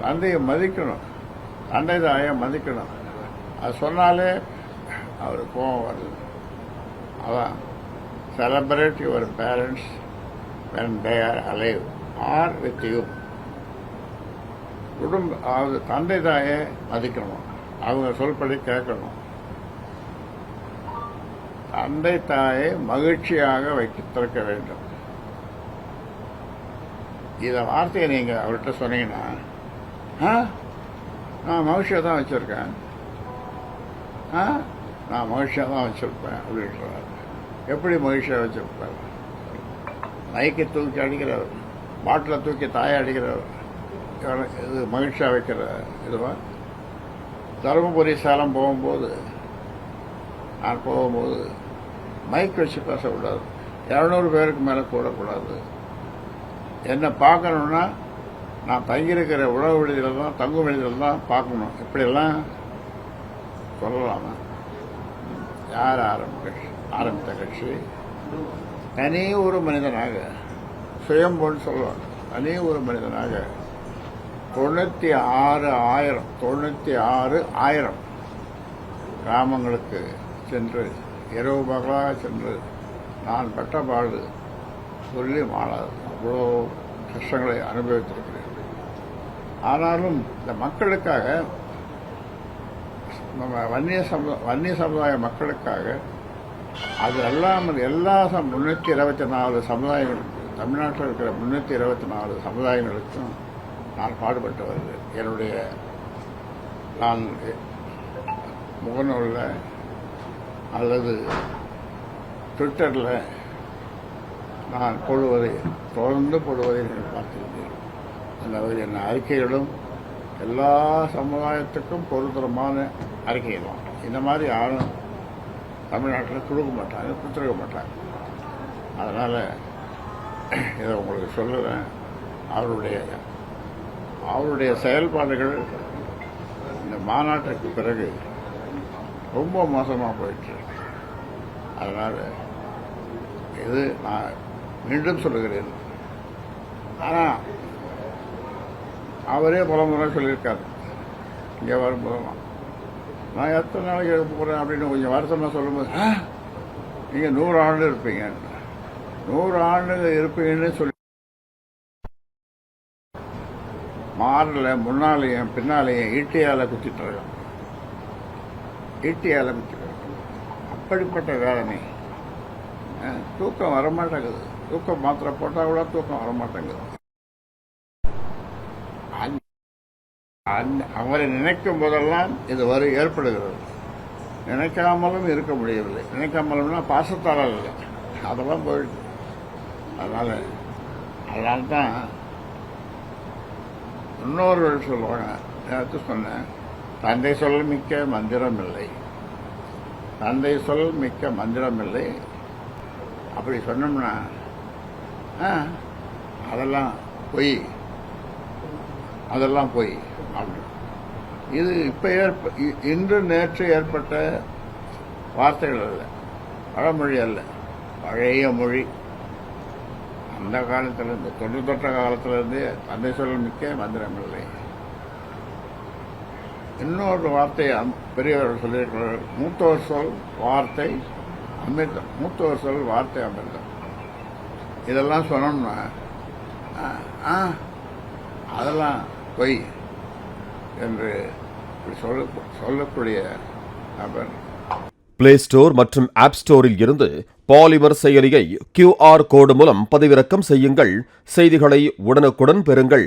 தந்தையை மதிக்கணும், தந்தை தாயை மதிக்கணும். அது சொன்னாலே அவர் கோபம் வருது. அதான் celebrate your parents when they are alive or with you. அதாவது தந்தை தாயை மதிக்கணும், அவங்க சொல்படி கேட்கணும், தந்தை தாயை மகிழ்ச்சியாக வைத்திருக்க வேண்டும். இதை வார்த்தையை நீங்கள் அவர்கிட்ட சொன்னீங்கன்னா, நான் மகிழ்ச்சியாக தான் வச்சுருக்கேன், நான் மகிழ்ச்சியாக தான் வச்சுருப்பேன் அப்படின்றார். எப்படி மகிழ்ச்சியாக வச்சுருப்பார்? மைக்கை தூக்கி அடிக்கிறவர், பாட்டிலை தூக்கி தாயை அடிக்கிறவர், இது மகிழ்ச்சியாக வைக்கிற இதுவா? தருமபுரி சேலம் போகும்போது, நான் போகும்போது மைக் வச்சு பேசக்கூடாது, 200 பேருக்கு மேலே கூடக்கூடாது. என்னை பார்க்கணுன்னா நான் தங்கியிருக்கிற உணவு விடுதியில் தான், தங்கும் விடுதியில் தான் பார்க்கணும். இப்படியெல்லாம் சொல்லலாமா? யார் ஆரம்பித்த கட்சி? தனி ஒரு மனிதனாக, சுயம்பொன்னு சொல்லுவாங்க, தனி ஒரு மனிதனாக 96,000 கிராமங்களுக்கு சென்று இரவு பகலாக சென்று நான் பட்ட பாடு சொல்லி மாறாது. அவ்வளோ கஷ்டங்களை அனுபவித்திருக்கிறேன். ஆனாலும் இந்த மக்களுக்காக, நம்ம வன்னிய சமுதாய மக்களுக்காக, அது அல்லாமல் எல்லா 324 சமுதாயங்களுக்கும், தமிழ்நாட்டில் இருக்கிற 324 சமுதாயங்களுக்கும் நான் பாடுபட்டு வருகிறேன். நான் முகநூலில் அல்லது ட்விட்டரில் நான் தொடர்ந்து போடுவதை நீங்கள் பார்த்திருந்தீர்கள். அதாவது என்ன அறிக்கைகளும் எல்லா சமுதாயத்துக்கும் பொருத்தரமான அறிக்கைகள் தான். இந்த மாதிரி யாரும் தமிழ்நாட்டில் கொடுக்க மாட்டாங்க, கொடுத்துருக்க மாட்டாங்க. அதனால் இதை உங்களுக்கு சொல்லுவேன். அவருடைய செயல்பாடுகள் இந்த மாநாட்டுக்கு பிறகு ரொம்ப மோசமாக போயிட்டு. அதனால் இது நான் மீண்டும் சொல்லுகிறேன். ஆனால் அவரே பல முறை சொல்லியிருக்காரு, இங்கே வரும்போதெல்லாம் நான் எத்தனை நாளைக்கு எடுக்க போகிறேன் அப்படின்னு கொஞ்சம் வருத்தமாக சொல்லும்போது, நீங்கள் 100 ஆண்டு இருப்பீங்க, 100 ஆண்டு இருப்பீங்கன்னு சொல்லி மாறல, முன்னாலேயும் பின்னாலேயும் ஈட்டியால் குத்திட்டு அப்படிப்பட்ட வேதனை. தூக்கம் வரமாட்டேங்குது, தூக்கம் மாத்திரை போட்டால் கூட தூக்கம் வரமாட்டேங்குது. அவரை நினைக்கும் போதெல்லாம் இது ஏற்படுகிறது. நினைக்காமலும் இருக்க முடியவில்லை. நினைக்காமலும்னா பாசத்தால் இல்லை, அதெல்லாம் போயிடுது. அதனால்தான் இன்னொருவர் சொல்லுவாங்க, நேற்று சொன்னேன், தந்தை சொல் மிக்க மந்திரம் இல்லை, தந்தை சொல் மிக்க மந்திரம் இல்லை. அப்படி சொன்னோம்னா அதெல்லாம் பொய். இது இன்று நேற்று ஏற்பட்ட வார்த்தைகள் அல்ல, பழமொழி அல்ல, பழைய மொழி. அந்த காலத்திலிருந்து, தொட்ட காலத்திலிருந்து தந்தை சொல் மிக்க மந்திரம் இல்லை. இன்னொரு வார்த்தை பெரியவர்கள் சொல்லியிருக்கிறார்கள், மூத்தவர் சொல் வார்த்தை அமிர்தம், மூத்தவர் சொல் வார்த்தை அமிர்தம். இதெல்லாம் சொன்னோம்னா அதெல்லாம் பொய் என்று சொல்லக்கூடிய நபர். பிளே ஸ்டோர் மற்றும் ஆப் ஸ்டோரில் இருந்து பாலிமர் செயலியை QR கோடு மூலம் பதிவிறக்கம் செய்யுங்கள். செய்திகளை உடனுக்குடன் பெறுங்கள்.